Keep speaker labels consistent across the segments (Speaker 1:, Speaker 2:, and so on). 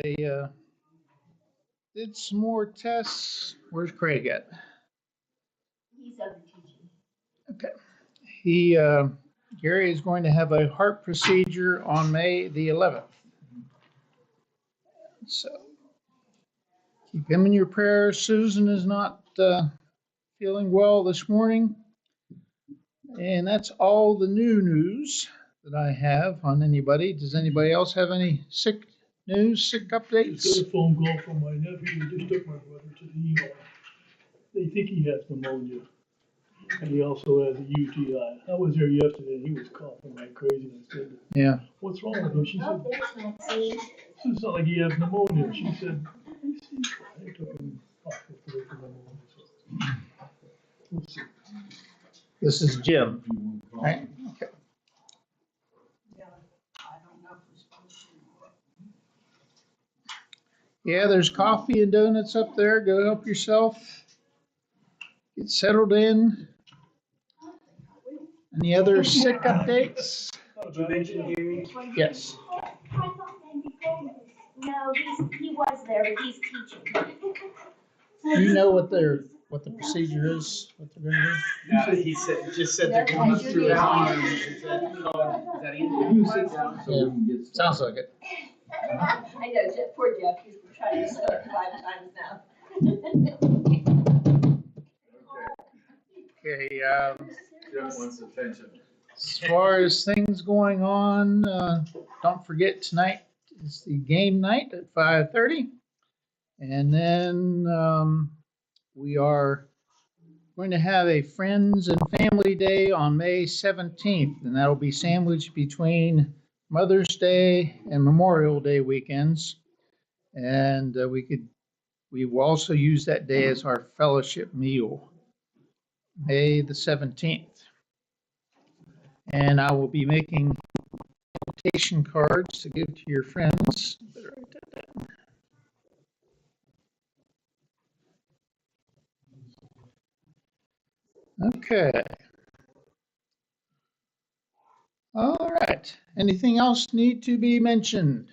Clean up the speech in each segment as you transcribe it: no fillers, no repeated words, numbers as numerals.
Speaker 1: They did some more tests. Where's Craig at?
Speaker 2: He's on the teaching.
Speaker 1: Okay. Gary is going to have a heart procedure on May the 11th. So keep him in your prayers. Susan is not feeling well this morning. And that's all the new news that I have on anybody. Does anybody else have any sick news, sick updates?
Speaker 3: Just got a phone call from my nephew who just took my brother to the ER. They think he has pneumonia, and he also has a UTI. I was there yesterday, and he was coughing like crazy, and I said,
Speaker 1: Yeah.
Speaker 3: "What's wrong with him?" She
Speaker 2: Oh,
Speaker 3: said,
Speaker 2: there's Maxine.
Speaker 3: "It's not like he has pneumonia." She said, "Let me see." I took him off yesterday for pneumonia, so we'll see.
Speaker 1: This is Jim, right? Okay. Yeah, there's coffee and donuts up there. Go help yourself. Get settled in. Any other sick updates?
Speaker 3: Did you mention Gary?
Speaker 1: Yes.
Speaker 2: No, he was there, but he's teaching.
Speaker 1: Do you know what the procedure is? What they're going to do?
Speaker 4: He just said they're going through it on. Is that Ian? Sit down so we can get.
Speaker 1: Sounds like it.
Speaker 2: I know, poor Jeff, he's been trying to start 5 times now.
Speaker 1: Okay.
Speaker 4: Jeff wants attention.
Speaker 1: As far as things going on, don't forget tonight is the game night at 5:30. And then we are going to have a Friends and Family Day on May 17th, and that'll be sandwiched between Mother's Day and Memorial Day weekends. And we will also use that day as our fellowship meal, May the 17th. And I will be making invitation cards to give to your friends. Better write that down. Okay. All right. Anything else need to be mentioned?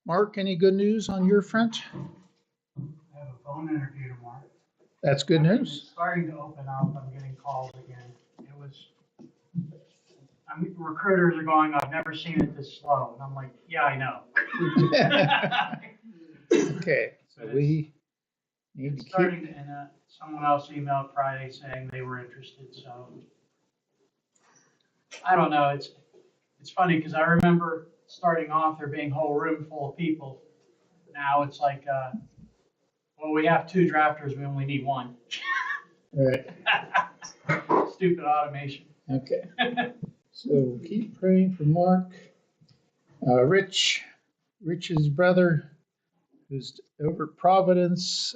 Speaker 1: Mark, any good news on your front?
Speaker 5: I have a phone interview tomorrow.
Speaker 1: That's good news.
Speaker 5: It's starting to open up. I'm getting calls again. Recruiters are going, "I've never seen it this slow." And I'm like, "Yeah, I know."
Speaker 1: Okay, so we need
Speaker 5: It's
Speaker 1: to
Speaker 5: starting
Speaker 1: keep.
Speaker 5: to, and someone else emailed Friday saying they were interested, so. I don't know, it's funny, because I remember starting off there being a whole room full of people. Now it's like, well, we have 2 drafters, we only need 1.
Speaker 1: Right.
Speaker 5: Stupid automation.
Speaker 1: Okay. So we'll keep praying for Mark. Rich's brother, who's over at Providence,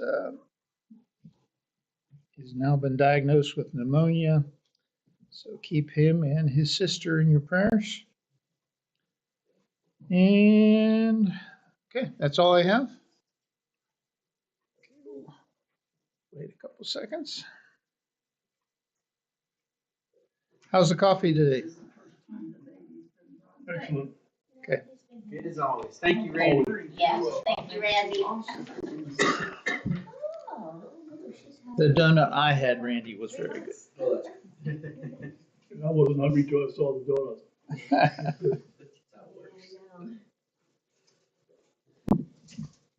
Speaker 1: he's now been diagnosed with pneumonia. So keep him and his sister in your prayers. And okay, that's all I have. Okay, we'll wait a couple seconds. How's the coffee today?
Speaker 3: Excellent.
Speaker 1: Okay.
Speaker 4: Good as always. Thank you, Randy.
Speaker 2: Yes, thank you, Randy.
Speaker 1: The donut I had, Randy, was very good.
Speaker 3: And I wasn't hungry till I saw the donuts.
Speaker 4: I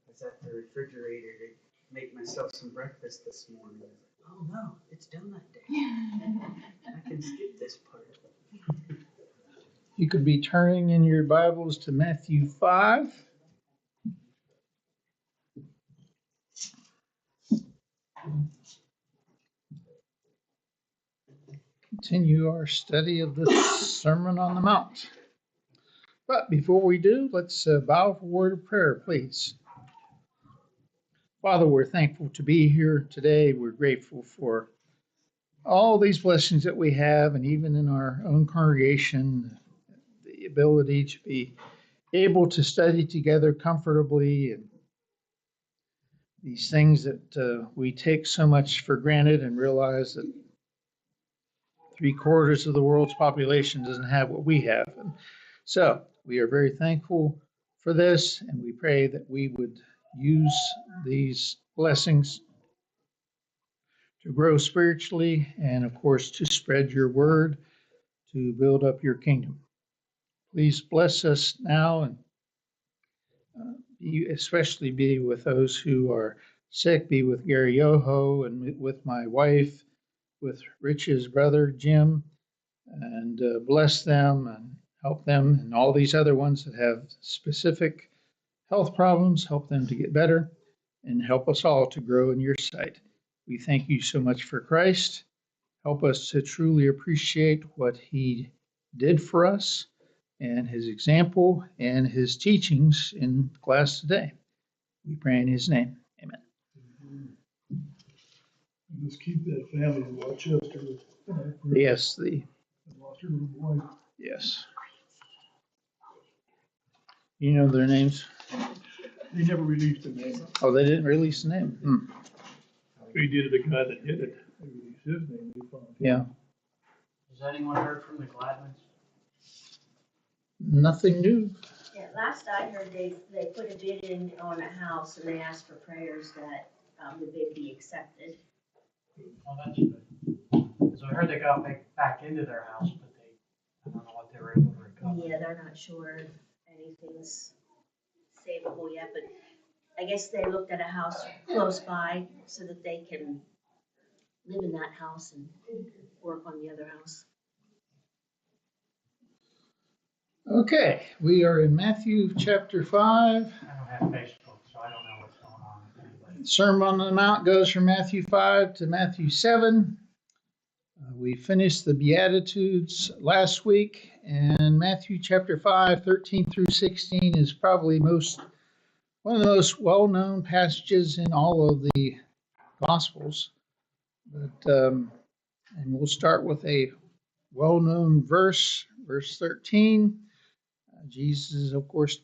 Speaker 4: was at the refrigerator to make myself some breakfast this morning. Oh no, it's donut day. I can skip this part.
Speaker 1: You could be turning in your Bibles to Matthew 5. Continue our study of the Sermon on the Mount. But before we do, let's bow for a word of prayer, please. Father, we're thankful to be here today. We're grateful for all these blessings that we have, and even in our own congregation, the ability to be able to study together comfortably, and these things that we take so much for granted and realize that 3/4 of the world's population doesn't have what we have. And So we are very thankful for this, and we pray that we would use these blessings to grow spiritually and, of course, to spread your word, to build up your kingdom. Please bless us now and especially be with those who are sick, be with Gary Yoho and with my wife, with Rich's brother, Jim, and bless them and help them and all these other ones that have specific health problems, help them to get better and help us all to grow in your sight. We thank you so much for Christ. Help us to truly appreciate what he did for us and his example and his teachings in class today. We pray in his name. Amen.
Speaker 3: And just keep that family in Rochester.
Speaker 1: Yes,
Speaker 3: Lost her little boy.
Speaker 1: yes. You know their names?
Speaker 3: They never released the name.
Speaker 1: Oh, they didn't release the name?
Speaker 3: They did it, the guy that did it. They released his name. They found him.
Speaker 1: Yeah.
Speaker 5: Has anyone heard from the Gladmans?
Speaker 1: Nothing new.
Speaker 2: Yeah, last I heard, they put a bid in on a house and they asked for prayers that the bid be accepted.
Speaker 5: Oh, that's good. Because I heard they got back into their house, but I don't know what they were able to recover.
Speaker 2: Yeah, they're not sure if anything's savable yet, but I guess they looked at a house close by so that they can live in that house and work on the other house.
Speaker 1: Okay, we are in Matthew chapter 5.
Speaker 5: I don't have Facebook, so I don't know what's going on with anybody.
Speaker 1: Sermon on the Mount goes from Matthew 5 to Matthew 7. We finished the Beatitudes last week, and Matthew chapter 5, 13 through 16 is probably one of the most well-known passages in all of the Gospels. But, and we'll start with a well-known verse, verse 13. Jesus is, of course,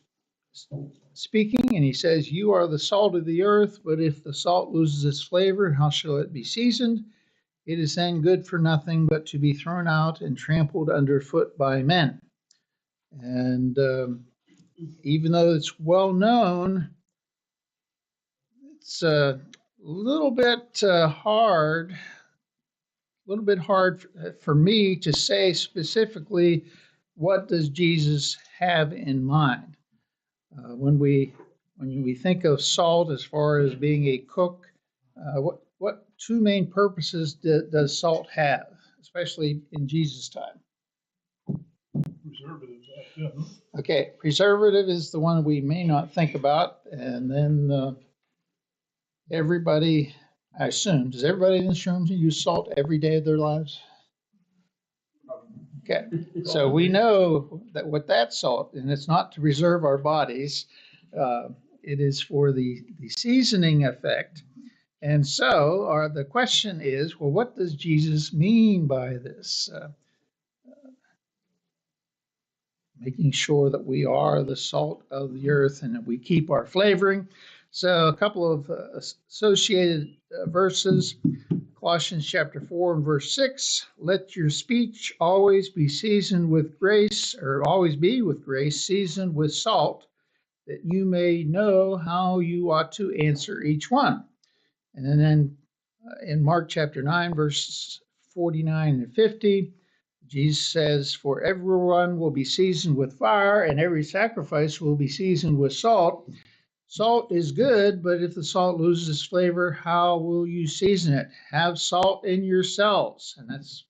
Speaker 1: speaking, and he says, "You are the salt of the earth, but if the salt loses its flavor, how shall it be seasoned? It is then good for nothing but to be thrown out and trampled underfoot by men." And even though it's well known, it's a little bit hard for me to say specifically what does Jesus have in mind. When we think of salt as far as being a cook, what two main purposes does salt have, especially in Jesus' time?
Speaker 3: Preservatives, yeah.
Speaker 1: Okay, preservative is the one we may not think about, and then everybody, I assume, does everybody in this room use salt every day of their lives? Okay, so we know that with that salt, and it's not to preserve our bodies, it is for the seasoning effect. And so the question is, well, what does Jesus mean by this? Making sure that we are the salt of the earth and that we keep our flavoring. So a couple of associated verses. Colossians chapter 4 and verse 6, "Let your speech always be seasoned with grace," or always be with grace, seasoned with salt, "that you may know how you ought to answer each one." And then in Mark chapter 9, verses 49 and 50, Jesus says, "For everyone will be seasoned with fire, and every sacrifice will be seasoned with salt. Salt is good, but if the salt loses its flavor, how will you season it? Have salt in yourselves." And that's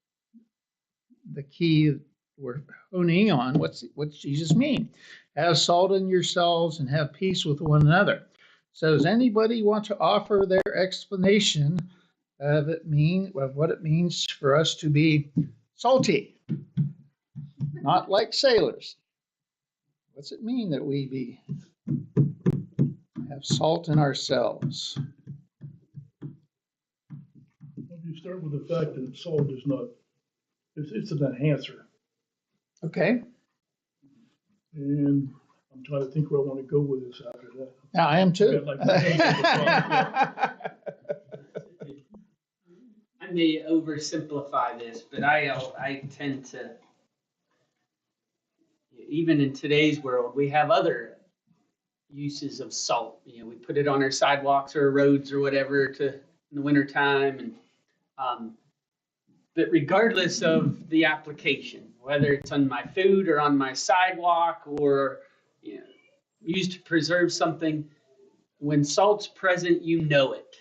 Speaker 1: the key we're honing on. What's Jesus mean? Have salt in yourselves and have peace with one another. So does anybody want to offer their explanation of what it means for us to be salty? Not like sailors. What's it mean that we have salt in ourselves?
Speaker 3: Well, you start with the fact that salt is not, it's an enhancer.
Speaker 1: Okay.
Speaker 3: And I'm trying to think where I want to go with this after that.
Speaker 1: Now, I am too.
Speaker 3: Like the taste of the product,
Speaker 4: I may oversimplify this, but I tend to, even in today's world, we have other uses of salt. You know, we put it on our sidewalks or roads or whatever to in the wintertime. And but regardless of the application, whether it's on my food or on my sidewalk or used to preserve something, when salt's present, you know it.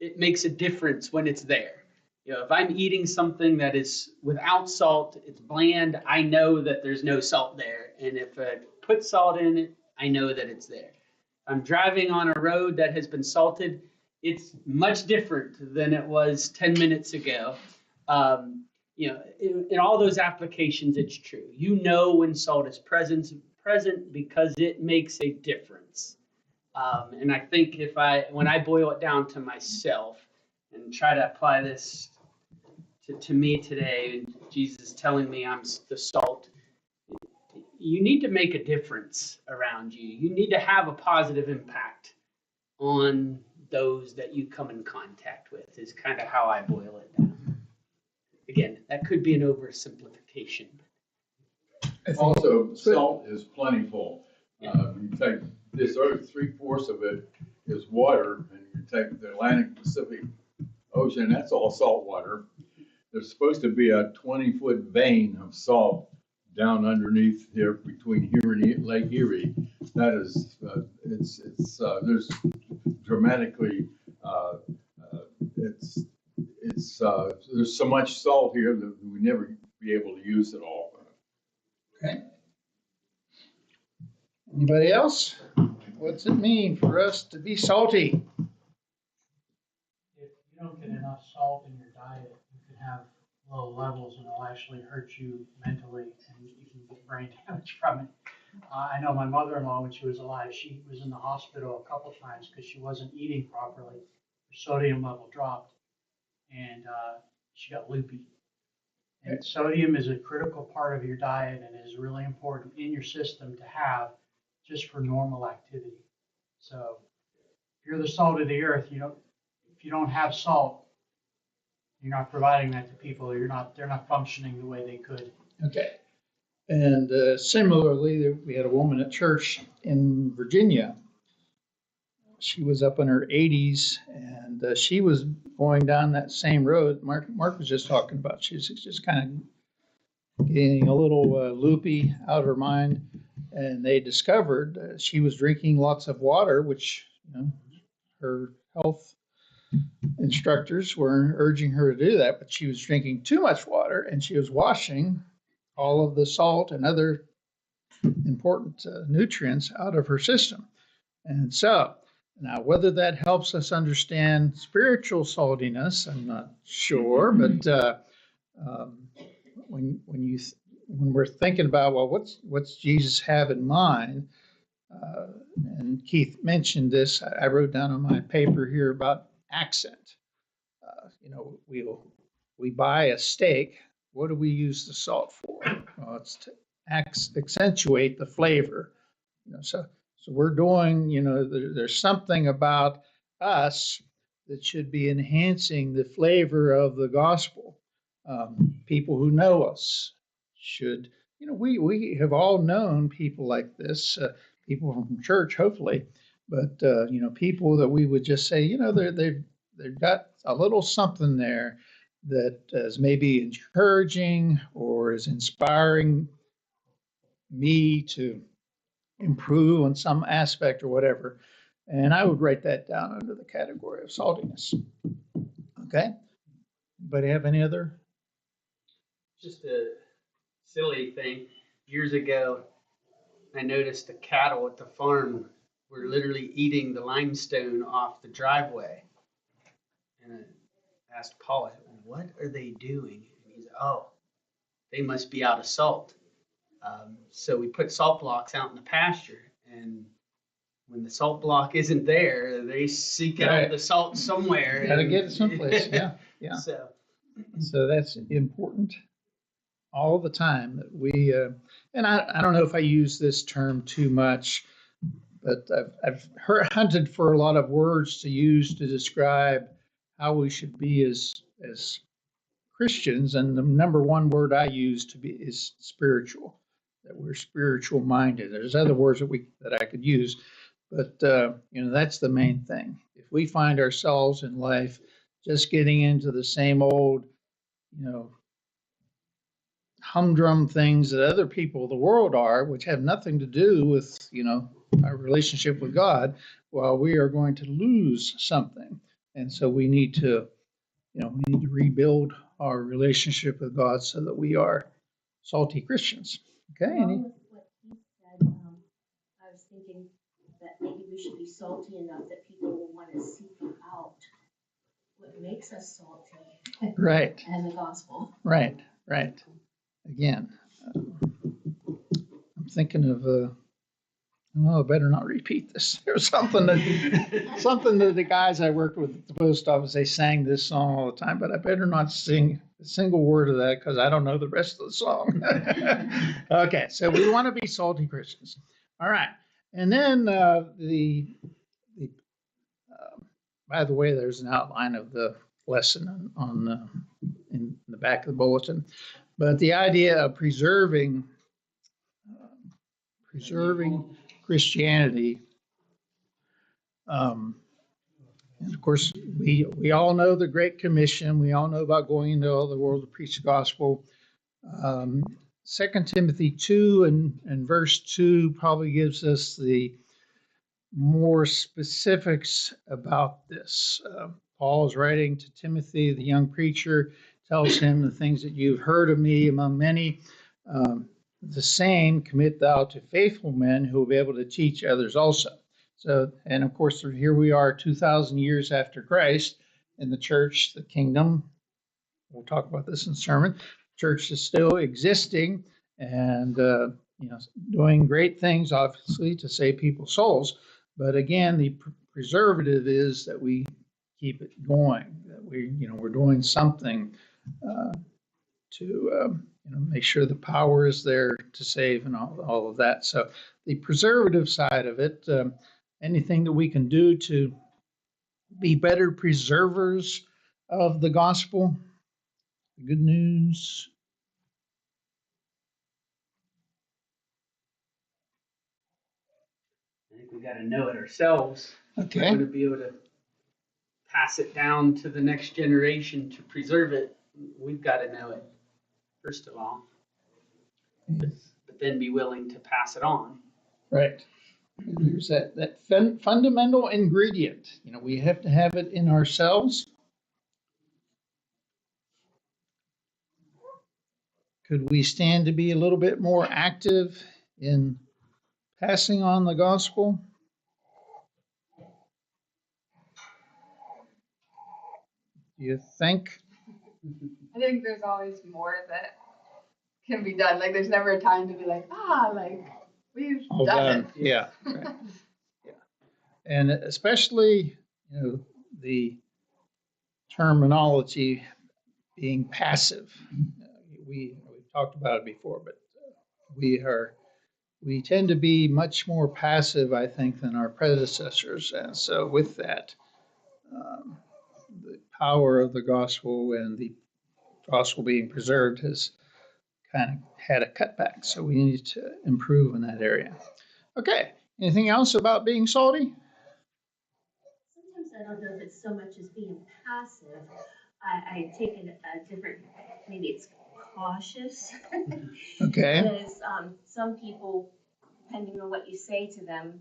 Speaker 4: It makes a difference when it's there. If I'm eating something that is without salt, it's bland, I know that there's no salt there. And if I put salt in it, I know that it's there. If I'm driving on a road that has been salted, it's much different than it was 10 minutes ago. In all those applications, it's true. You know when salt is present because it makes a difference. And I think when I boil it down to myself and try to apply this to me today, Jesus telling me I'm the salt, you need to make a difference around you. You need to have a positive impact on those that you come in contact with, is kind of how I boil it down. Again, that could be an oversimplification.
Speaker 6: Also, salt is plentiful. You take this earth, 3/4 of it is water, and you take the Atlantic Pacific Ocean, that's all salt water. There's supposed to be a 20-foot vein of salt down underneath here between here and Lake Erie. That is, there's dramatically, there's so much salt here that we never be able to use it all.
Speaker 1: Okay. Anybody else? What's it mean for us to be salty?
Speaker 5: If you don't get enough salt in your diet, you can have low levels and it'll actually hurt you mentally and you can get brain damage from it. I know my mother-in-law, when she was alive, she was in the hospital a couple times because she wasn't eating properly. Her sodium level dropped and she got loopy. And sodium is a critical part of your diet and is really important in your system to have just for normal activity. So if you're the salt of the earth, if you don't have salt, you're not providing that to people. They're not functioning the way they could.
Speaker 1: Okay. And similarly, we had a woman at church in Virginia. She was up in her 80s, and she was going down that same road Mark was just talking about. She's just kind of getting a little loopy, out of her mind, and they discovered she was drinking lots of water, which her health instructors were urging her to do that, but she was drinking too much water, and she was washing all of the salt and other important nutrients out of her system. And so, now whether that helps us understand spiritual saltiness, I'm not sure, but when we're thinking about, well, what's Jesus have in mind? And Keith mentioned this. I wrote down on my paper here about accent. We buy a steak. What do we use the salt for? Well, it's to accentuate the flavor. So we're doing. There's something about us that should be enhancing the flavor of the gospel. People who know us should. We have all known people like this. People from church, hopefully, but people that we would just say, they've got a little something there that is maybe encouraging or is inspiring me to improve on some aspect or whatever. And I would write that down under the category of saltiness. Okay? Anybody have any other?
Speaker 4: Just a silly thing. Years ago, I noticed the cattle at the farm were literally eating the limestone off the driveway. And I asked Paul, what are they doing? And he said, oh, they must be out of salt. So we put salt blocks out in the pasture, and when the salt block isn't there, they seek out the salt somewhere.
Speaker 1: Got to get it someplace, yeah. So that's important all the time that we, and I don't know if I use this term too much, but I've hunted for a lot of words to use to describe how we should be as Christians, and the number one word I use is spiritual. that we're spiritual minded. There's other words that I could use, but that's the main thing. If we find ourselves in life just getting into the same old, humdrum things that other people of the world are, which have nothing to do with, our relationship with God, well, we are going to lose something. And so we need to rebuild our relationship with God so that we are salty Christians. Okay?
Speaker 2: Along with what he said, I was thinking that maybe we should be salty enough that people will want to seek out what makes us salty.
Speaker 1: Right.
Speaker 2: And the gospel.
Speaker 1: Right. Again, I'm thinking of, I better not repeat this. There was something that the guys I worked with at the post office, they sang this song all the time, but I better not sing a single word of that because I don't know the rest of the song. Okay, so we want to be salty Christians. All right. And then by the way, there's an outline of the lesson in the back of the bulletin. But the idea of preserving Christianity, and of course, we all know the Great Commission. We all know about going into all the world to preach the gospel. 2 Timothy 2 and verse 2 probably gives us the more specifics about this. Paul is writing to Timothy, the young preacher, tells him the things that you've heard of me among many. The same commit thou to faithful men who will be able to teach others also. So, and of course, here we are 2,000 years after Christ in the church, the kingdom. We'll talk about this in the sermon. Church is still existing and doing great things, obviously, to save people's souls. But again, the preservative is that we keep it going. That we're doing something to make sure the power is there to save and all of that. So the preservative side of it, anything that we can do to be better preservers of the gospel, the good news.
Speaker 4: I think we got to know it ourselves.
Speaker 1: Okay.
Speaker 4: We're going to be able to pass it down to the next generation to preserve it. We've got to know it, first of all, but then be willing to pass it on.
Speaker 1: Right. There's that fundamental ingredient. We have to have it in ourselves. Could we stand to be a little bit more active in passing on the gospel? Do you think?
Speaker 7: I think there's always more that can be done. Like there's never a time to be like, we've
Speaker 1: All
Speaker 7: done it.
Speaker 1: Yeah. Right. Yeah. And especially, the terminology being passive. We've talked about it before, but we tend to be much more passive, I think, than our predecessors. And so with that, the power of the gospel and the gospel being preserved has kind of had a cutback. So we need to improve in that area. Okay. Anything else about being salty?
Speaker 2: Sometimes I don't know if it's so much as being passive. I take it a different, maybe it's cautious.
Speaker 1: Okay.
Speaker 2: Because some people, depending on what you say to them,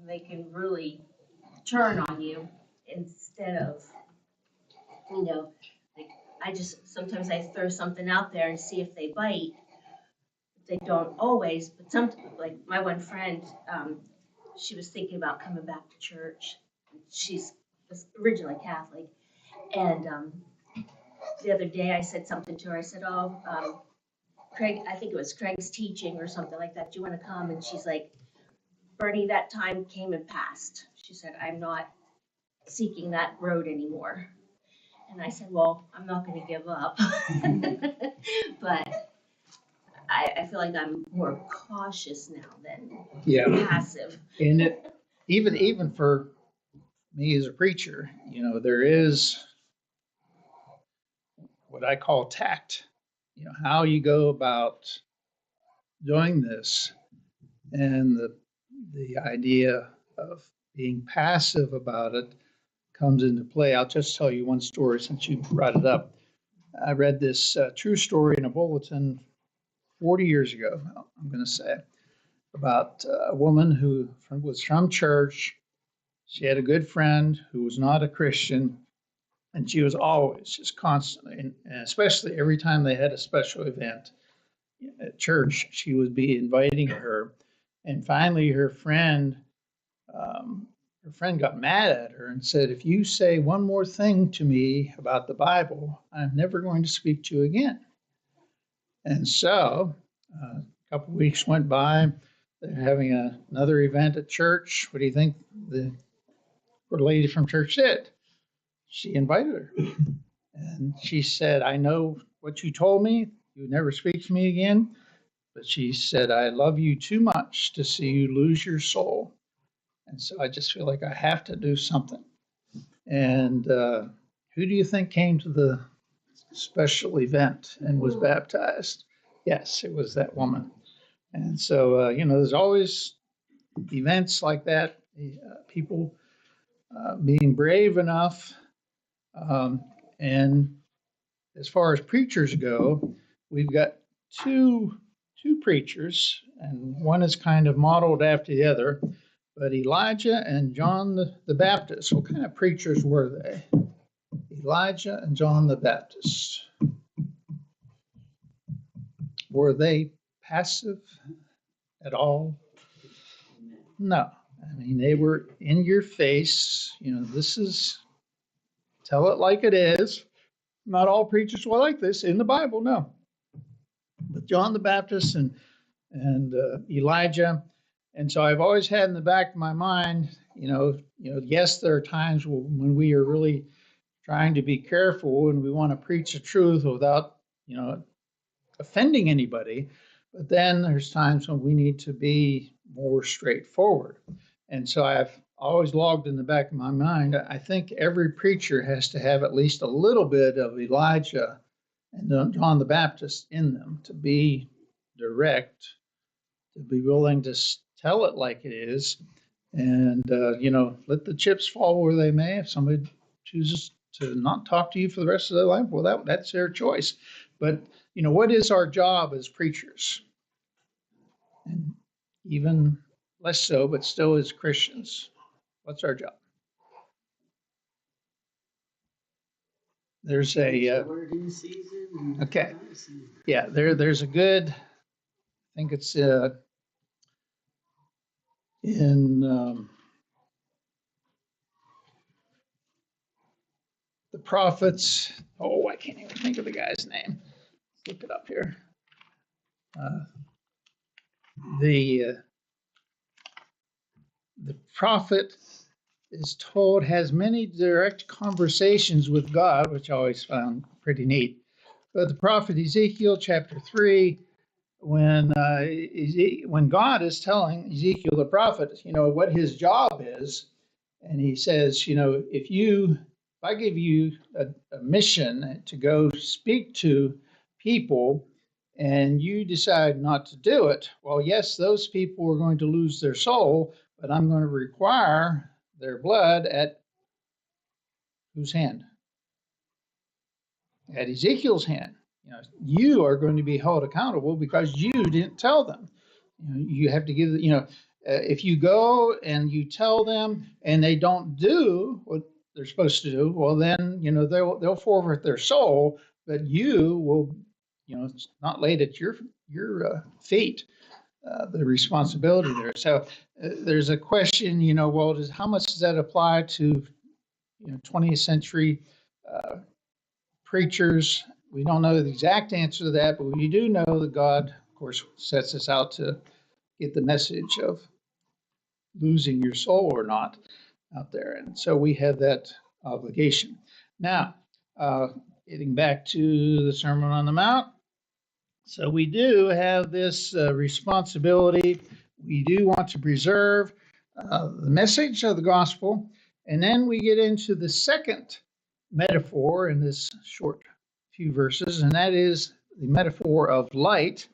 Speaker 2: they can really turn on you instead of, like sometimes I throw something out there and see if they bite. They don't always, but like my one friend, she was thinking about coming back to church. She's originally Catholic, and the other day I said something to her. I said, Craig, I think it was Craig's teaching or something like that. Do you want to come? And she's like, Bernie, that time came and passed. She said, I'm not seeking that road anymore. And I said, well, I'm not going to give up. But I feel like I'm more cautious now than passive.
Speaker 1: And even for me as a preacher, there is what I call tact. How you go about doing this, and the idea of being passive about it comes into play. I'll just tell you one story since you brought it up. I read this true story in a bulletin 40 years ago, I'm going to say, about a woman who was from church. She had a good friend who was not a Christian, and she was always, just constantly, and especially every time they had a special event at church, she would be inviting her. And finally, her friend got mad at her and said, "If you say one more thing to me about the Bible, I'm never going to speak to you again." And so a couple of weeks went by. They're having another event at church. What do you think the poor lady from church did? She invited her. And she said, "I know what you told me. You would never speak to me again." But she said, "I love you too much to see you lose your soul. And so I just feel like I have to do something." And who do you think came to the special event and was baptized? Yes, it was that woman. And so, there's always events like that, people being brave enough. And as far as preachers go, we've got two preachers, and one is kind of modeled after the other. But Elijah and John the Baptist, what kind of preachers were they? Elijah and John the Baptist. Were they passive at all? No. I mean, they were in your face. This is, tell it like it is. Not all preachers were like this in the Bible, no. But John the Baptist and Elijah. And so I've always had in the back of my mind, yes, there are times when we are really trying to be careful and we want to preach the truth without, offending anybody. But then there's times when we need to be more straightforward. And so I've always logged in the back of my mind, I think every preacher has to have at least a little bit of Elijah and John the Baptist in them, to be direct, to be willing to tell it like it is, and let the chips fall where they may. If somebody chooses to not talk to you for the rest of their life, well, that's their choice. But what is our job as preachers? And even less so, but still as Christians, what's our job? There's a
Speaker 4: word in season and
Speaker 1: okay.
Speaker 4: out of season.
Speaker 1: Yeah, there's a good, I think it's in the prophets. Oh, I can't even think of the guy's name. Let's look it up here. The prophet is told, has many direct conversations with God, which I always found pretty neat. But the prophet Ezekiel chapter 3, when God is telling Ezekiel the prophet, what his job is, and he says, if I give you a mission to go speak to people and you decide not to do it, well, yes, those people are going to lose their soul, but I'm going to require their blood at whose hand? At Ezekiel's hand. You are going to be held accountable because you didn't tell them. You have to give, if you go and you tell them and they don't do what they're supposed to do, well, then, they'll forfeit their soul, but you will, it's not laid at your feet, the responsibility there. So there's a question, well, how much does that apply to, 20th century preachers? We don't know the exact answer to that, but we do know that God, of course, sets us out to get the message of losing your soul or not out there. And so we have that obligation. Now, getting back to the Sermon on the Mount. So we do have this responsibility. We do want to preserve the message of the gospel. And then we get into the second metaphor in this short few verses, and that is the metaphor of light.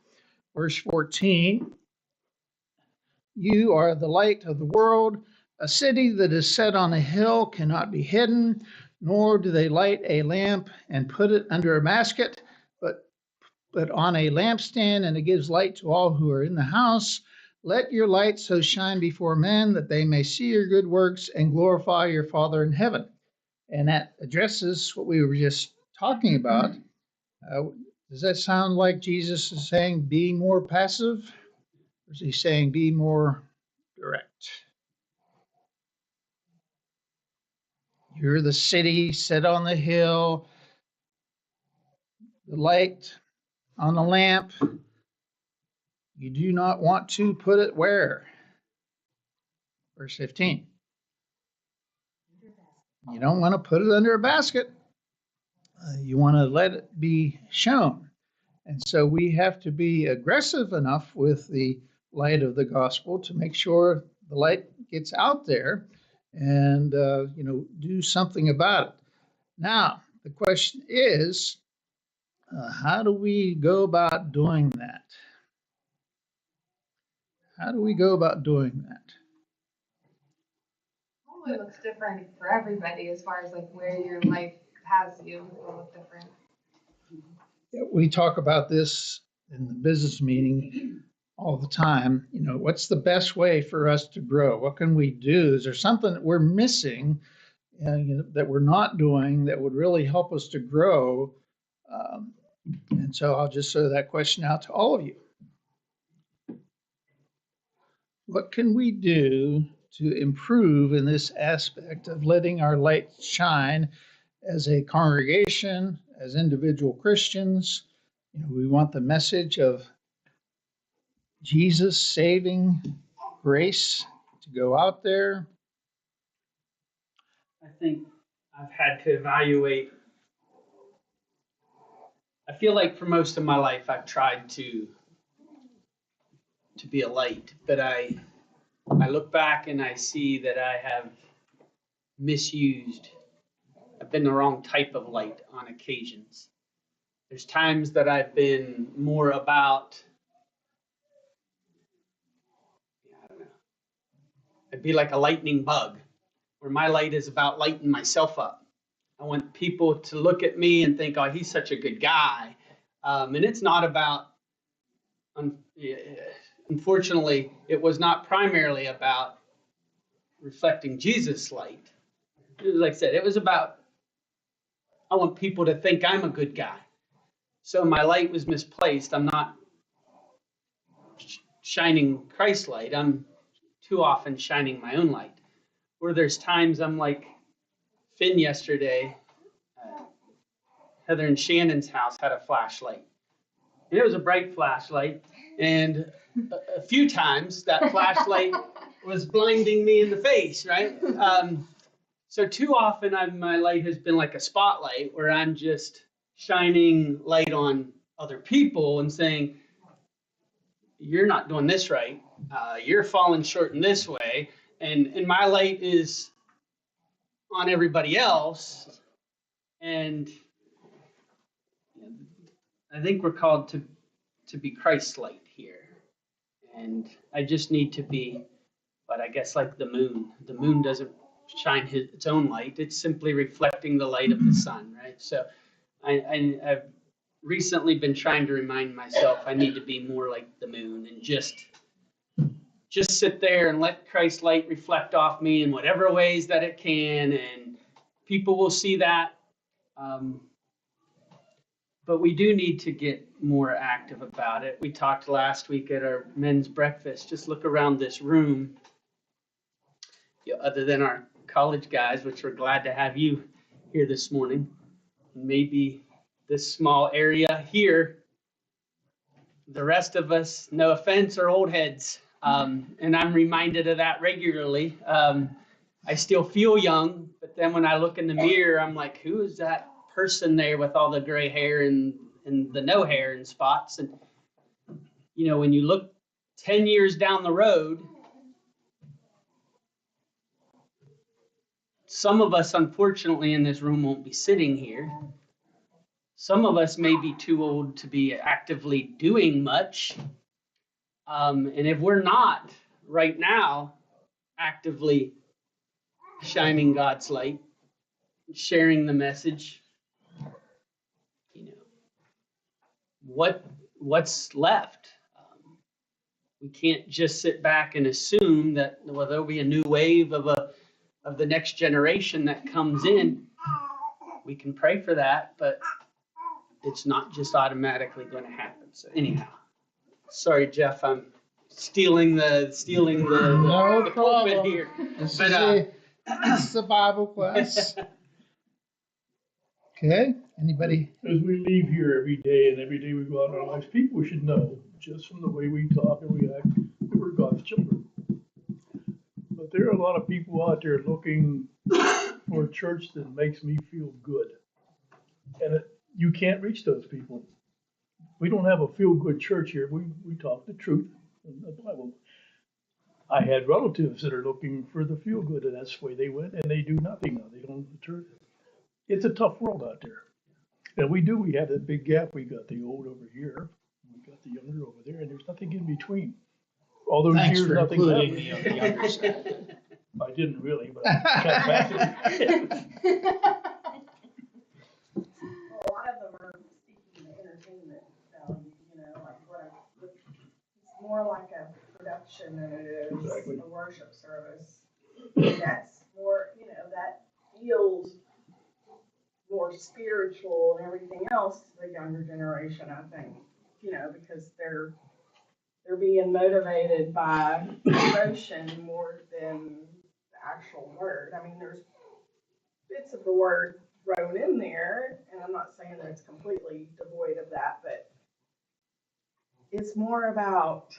Speaker 1: Verse 14, you are the light of the world. A city that is set on a hill cannot be hidden, nor do they light a lamp and put it under a basket, but on a lampstand, and it gives light to all who are in the house. Let your light so shine before men that they may see your good works and glorify your Father in heaven. And that addresses what we were just talking about. Does that sound like Jesus is saying be more passive? Or is he saying be more direct? You're the city set on the hill, the light on the lamp. You do not want to put it where? Verse 15. You don't want to put it under a basket. You want to let it be shown. And so we have to be aggressive enough with the light of the gospel to make sure the light gets out there and, do something about it. Now, the question is, how do we go about doing that? How do we go about doing that?
Speaker 7: It looks different for everybody as far as like where your life has you. It will look different.
Speaker 1: We talk about this in the business meeting all the time. What's the best way for us to grow? What can we do? Is there something that we're missing, that we're not doing that would really help us to grow? And so I'll just throw that question out to all of you. What can we do to improve in this aspect of letting our light shine as a congregation, as individual Christians? We want the message of Jesus saving grace to go out there.
Speaker 4: I think I've had to evaluate. I feel like for most of my life I've tried to be a light, but I look back and I see that I have misused. I've been the wrong type of light on occasions. There's times that I've been more about, I don't know, I'd be like a lightning bug, where my light is about lighting myself up. I want people to look at me and think, oh, he's such a good guy. And it's not about, unfortunately, it was not primarily about reflecting Jesus' light. Like I said, it was about, I want people to think I'm a good guy. So my light was misplaced. I'm not shining Christ's light. I'm too often shining my own light. Where there's times I'm like Finn yesterday, Heather and Shannon's house had a flashlight. And it was a bright flashlight. And a few times that flashlight was blinding me in the face, right? So too often my light has been like a spotlight where I'm just shining light on other people and saying, you're not doing this right. You're falling short in this way. And my light is on everybody else. And I think we're called to be Christ's light here. And I just need to be, but I guess like the moon. The moon doesn't shine its own light. It's simply reflecting the light of the sun, right? So I've recently been trying to remind myself I need to be more like the moon and just sit there and let Christ's light reflect off me in whatever ways that it can, and people will see that. But we do need to get more active about it. We talked last week at our men's breakfast. Just look around this room. Other than our college guys, which we're glad to have you here this morning, maybe this small area here, the rest of us, no offense, are old heads. And I'm reminded of that regularly. I still feel young, but then when I look in the mirror, I'm like, who is that person there with all the gray hair and the no hair and spots? And, when you look 10 years down the road, some of us, unfortunately, in this room won't be sitting here. Some of us may be too old to be actively doing much, And if we're not right now actively shining God's light, sharing the message, you know, what's left? We can't just sit back and assume that, well, there'll be a new wave of the next generation that comes in. We can pray for that, but it's not just automatically going to happen. So anyhow, sorry, Jeff, I'm stealing the
Speaker 1: No
Speaker 4: the pulpit
Speaker 1: problem.
Speaker 4: here.
Speaker 1: This
Speaker 4: But,
Speaker 1: is a Bible class. Okay, anybody?
Speaker 3: As we leave here every day and every day we go out in our lives, people should know, just from the way we talk and react, that we're God's children. But there are a lot of people out there looking for a church that makes me feel good. And you can't reach those people. We don't have a feel-good church here. We talk the truth in the Bible. I had relatives that are looking for the feel-good, and that's the way they went, and they do nothing now. They don't return. It's a tough world out there. And we have that big gap. We got the old over here, we got the younger over there, and there's nothing in between. All those
Speaker 1: Thanks
Speaker 3: years,
Speaker 1: for
Speaker 3: nothing
Speaker 1: including
Speaker 3: happened.
Speaker 1: me on the younger side.
Speaker 3: I didn't really, but I got back to it.
Speaker 8: A lot of them are seeking the entertainment value, it's more like a production than it is
Speaker 3: Exactly.
Speaker 8: a worship service. And that's more, that feels more spiritual and everything else to the younger generation, I think, because they're being motivated by emotion more than the actual word. I mean, there's bits of the word thrown in there, and I'm not saying that it's completely devoid of that, but it's more about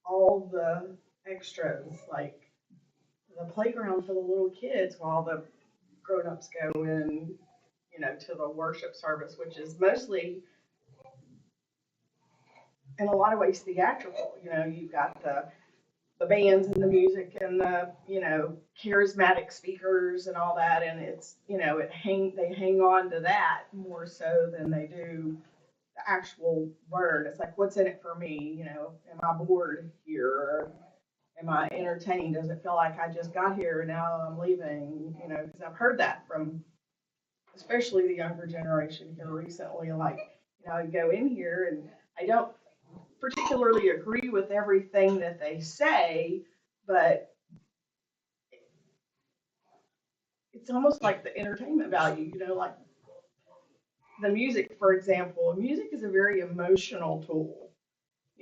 Speaker 8: all the extras, like the playground for the little kids while the grown-ups go in, to the worship service, which is mostly, in a lot of ways, theatrical. You've got the bands and the music and the, charismatic speakers and all that, and it's, they hang on to that more so than they do the actual word. It's like, what's in it for me? Am I bored here? Or am I entertained? Does it feel like I just got here and now I'm leaving? Because I've heard that from especially the younger generation here recently. Like, I go in here and I don't particularly agree with everything that they say, but it's almost like the entertainment value, like the music, for example. Music is a very emotional tool,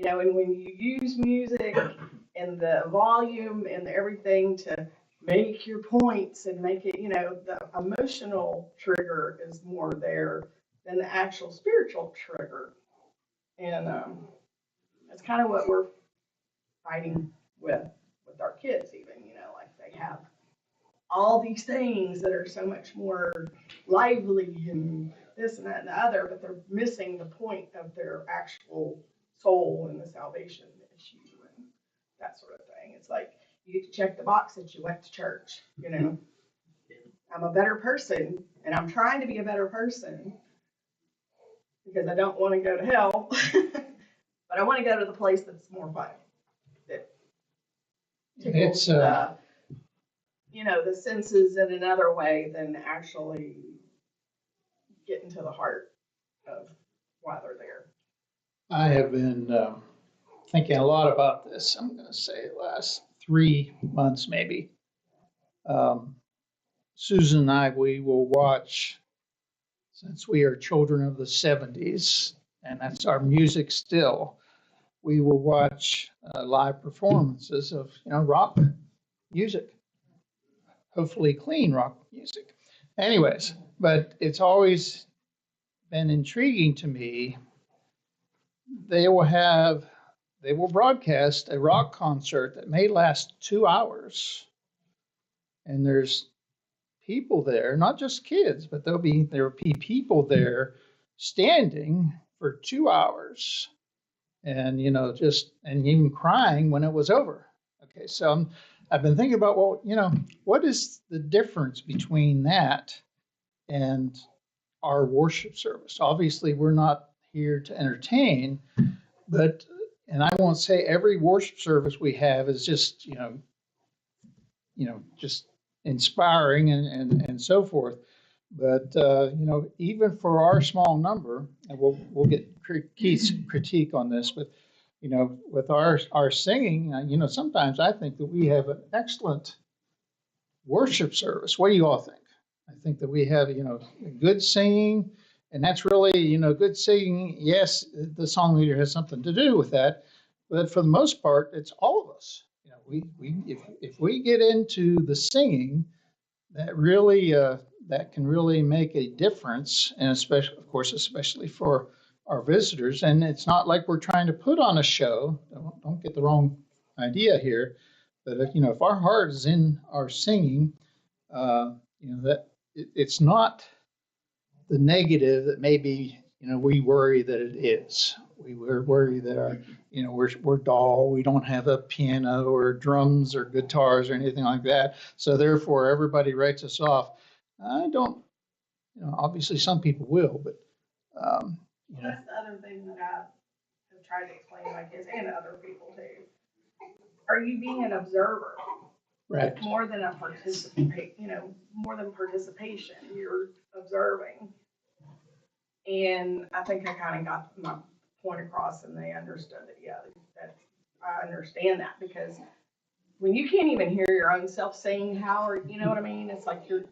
Speaker 8: and when you use music and the volume and everything to make your points and make it, the emotional trigger is more there than the actual spiritual trigger. And that's kind of what we're fighting with our kids even, like they have all these things that are so much more lively and this and that and the other, but they're missing the point of their actual soul and the salvation issue and that sort of thing. It's like you get to check the box that you went to church, I'm a better person and I'm trying to be a better person because I don't want to go to hell, but I want to go to the place that's more fun. That tickles
Speaker 1: It's
Speaker 8: the senses in another way than actually getting to the heart of why they're there.
Speaker 1: I have been thinking a lot about this. I'm going to say last 3 months maybe. Susan and I, we will watch, since we are children of the 70s, and that's our music still, we will watch live performances of rock music, hopefully clean rock music. Anyways, but it's always been intriguing to me. They will broadcast a rock concert that may last 2 hours, and there's people there, not just kids, but there will be people there standing for 2 hours, and and even crying when it was over. Okay, so I've been thinking about, well, what is the difference between that and our worship service? Obviously, we're not here to entertain, but and I won't say every worship service we have is just, just inspiring and so forth. But, even for our small number, and we'll get Keith's critique on this, but, with our singing, sometimes I think that we have an excellent worship service. What do you all think? I think that we have, good singing, and that's really, good singing. Yes, the song leader has something to do with that, but for the most part, it's all of us. If we get into the singing, that really that can really make a difference, and especially, of course, especially for our visitors. And it's not like we're trying to put on a show. Don't get the wrong idea here, but if our heart is in our singing, that it's not the negative that maybe we worry that it is. We're worried that our we're dull. We don't have a piano or drums or guitars or anything like that. So therefore, everybody writes us off. I don't. Obviously, some people will, but
Speaker 8: That's the other thing that I have tried to explain to my kids and other people too. Are you being an observer?
Speaker 1: right.
Speaker 8: More than a more than participation, you're observing. And I think I kind of got my point across and they understood it. Yeah, that I understand that, because when you can't even hear your own self sing, you know what I mean? It's like the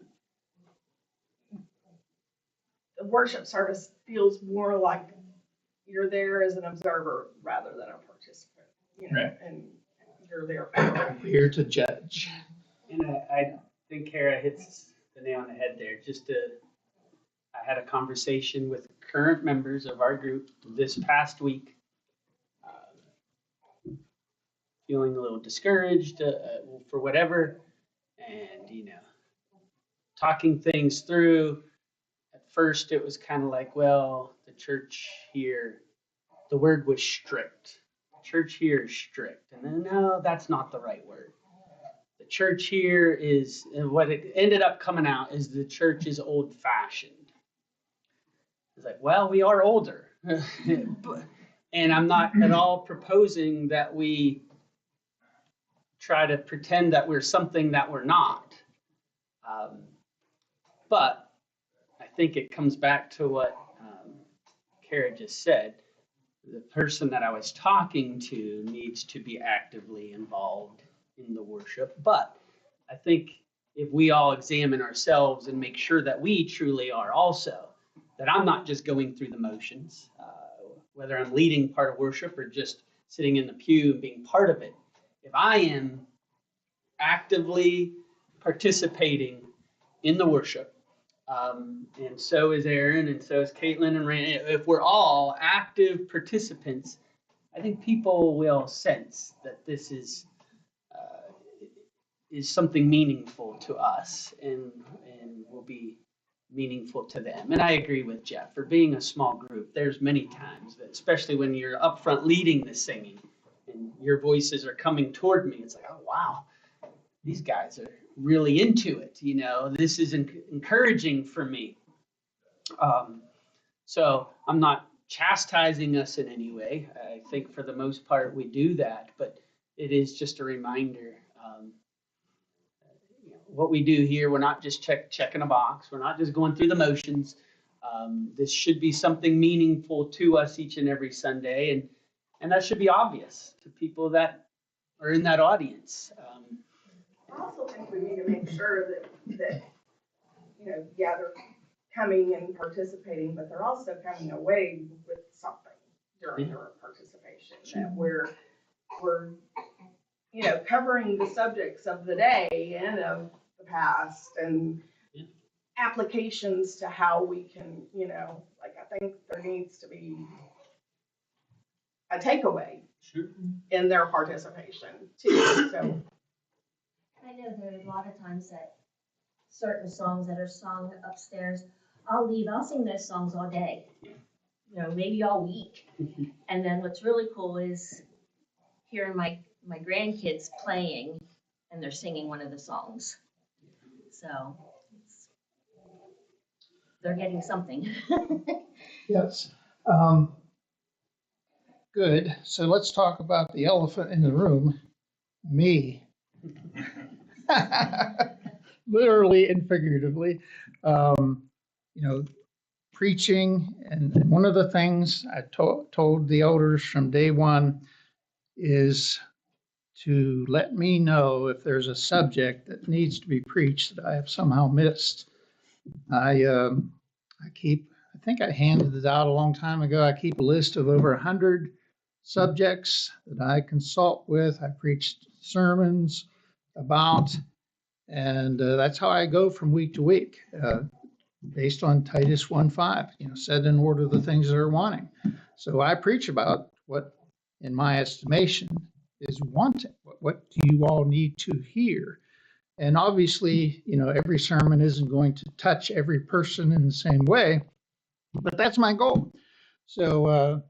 Speaker 8: worship service feels more like you're there as an observer rather than a participant,
Speaker 1: Right.
Speaker 8: and you're there for
Speaker 1: We're here to judge.
Speaker 4: And I think Kara hits the nail on the head there. I had a conversation with current members of our group this past week, feeling a little discouraged for whatever, and talking things through. At first, it was kind of like, well, the church here, the word was strict. The church here is strict, and then no, that's not the right word. The church here is, and what it ended up coming out is the church is old-fashioned. It's like, well, we are older. And I'm not at all proposing that we try to pretend that we're something that we're not. But I think it comes back to what Kara just said. The person that I was talking to needs to be actively involved in the worship. But I think if we all examine ourselves and make sure that we truly are also, that I'm not just going through the motions, whether I'm leading part of worship or just sitting in the pew and being part of it. If I am actively participating in the worship, and so is Aaron, and so is Caitlin and Randy, if we're all active participants, I think people will sense that this is something meaningful to us and will be meaningful to them. And I agree with Jeff. For being a small group, there's many times that, especially when you're up front leading the singing and your voices are coming toward me, it's like, oh, wow, these guys are really into it. This is encouraging for me. So I'm not chastising us in any way. I think for the most part we do that, but it is just a reminder. What we do here, we're not just checking a box. We're not just going through the motions. This should be something meaningful to us each and every Sunday, and that should be obvious to people that are in that audience.
Speaker 8: I also think we need to make sure that yeah, they're coming and participating, but they're also coming away with something during their participation. That we're covering the subjects of the day and of the past and applications to how we can, I think there needs to be a takeaway in their participation too. So
Speaker 2: I know there are a lot of times that certain songs that are sung upstairs, I'll sing those songs all day, maybe all week. And then what's really cool is hearing my grandkids playing and they're singing one of the songs. So they're getting something.
Speaker 1: Yes. Good. So let's talk about the elephant in the room, me. Literally and figuratively. You know, preaching, and one of the things I told the elders from day one is to let me know if there's a subject that needs to be preached that I have somehow missed. I keep, I think I handed it out a long time ago. I keep a list of over 100 subjects that I consult with. I preached sermons about, and that's how I go from week to week, based on Titus 1:5. Set in order the things that are wanting. So I preach about what, in my estimation, is wanting. What do you all need to hear? And obviously, every sermon isn't going to touch every person in the same way, but that's my goal. So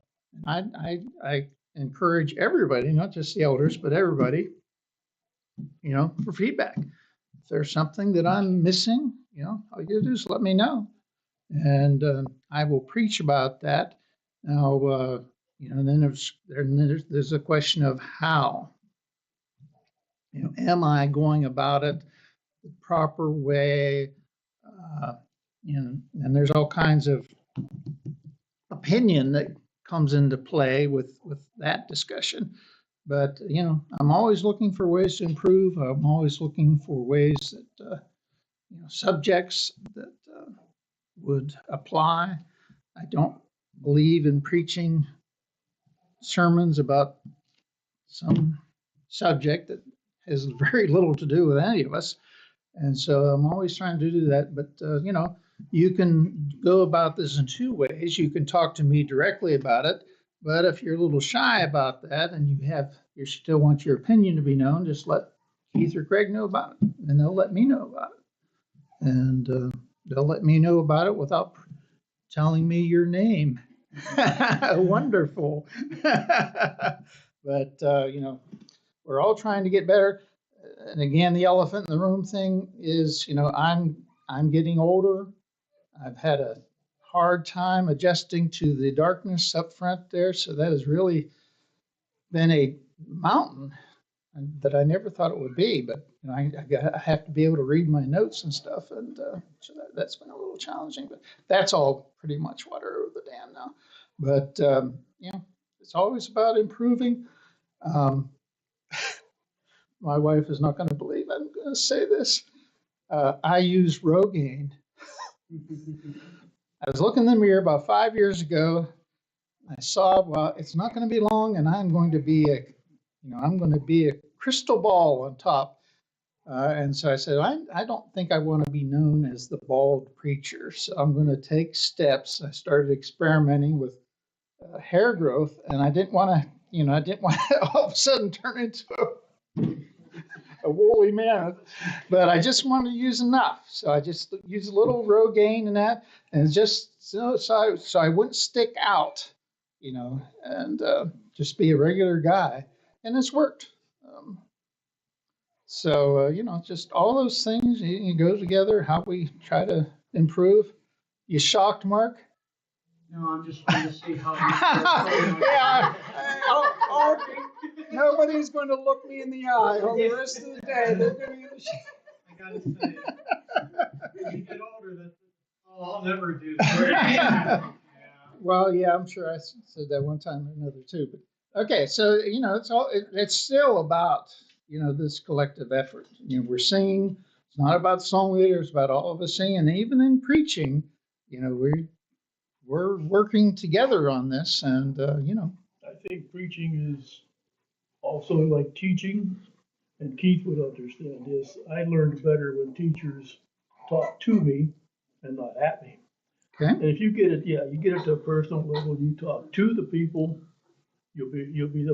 Speaker 1: I encourage everybody, not just the elders, but everybody, for feedback. If there's something that I'm missing, all you do is let me know, and I will preach about that. Now, then there's a question of how. Am I going about it the proper way? And there's all kinds of opinion that comes into play with that discussion. But, I'm always looking for ways to improve. I'm always looking for ways that, subjects that would apply. I don't believe in preaching sermons about some subject that has very little to do with any of us. And so I'm always trying to do that. But, you can go about this in two ways. You can talk to me directly about it. But if you're a little shy about that and you still want your opinion to be known, just let Keith or Craig know about it, and they'll let me know about it. And they'll let me know about it without telling me your name. Wonderful. But, we're all trying to get better. And again, the elephant in the room thing is, I'm getting older. I've had a hard time adjusting to the darkness up front there. So that has really been a mountain that I never thought it would be. But I have to be able to read my notes and stuff. And so that's been a little challenging. But that's all pretty much water over the dam now. But, it's always about improving. My wife is not going to believe I'm going to say this. I use Rogaine. I was looking in the mirror about 5 years ago. I saw, well, it's not going to be long, and I'm going to be a crystal ball on top. And so I said, I don't think I want to be known as the bald preacher. So I'm going to take steps. I started experimenting with hair growth, and I didn't want to all of a sudden turn into a woolly mammoth, but I just wanted to use enough. So I just used a little Rogaine and that, and just so I wouldn't stick out, and just be a regular guy. And it's worked. Just all those things, you go together, how we try to improve. You shocked, Mark?
Speaker 5: No, I'm just trying to see how.
Speaker 1: Yeah. Nobody's going to look me in the eye all the rest of the day. They're going to
Speaker 5: I gotta say, as you get older, I'll never do that.
Speaker 1: Well, yeah, I'm sure I said that one time or another too. But okay, so it's still about this collective effort. We're singing. It's not about the song leader. It's about all of us singing. And even in preaching, we're working together on this. And
Speaker 3: I think preaching is also like teaching, and Keith would understand this. I learned better when teachers talk to me and not at me.
Speaker 1: Okay.
Speaker 3: And if you get it to a personal level, you talk to the people, you'll be the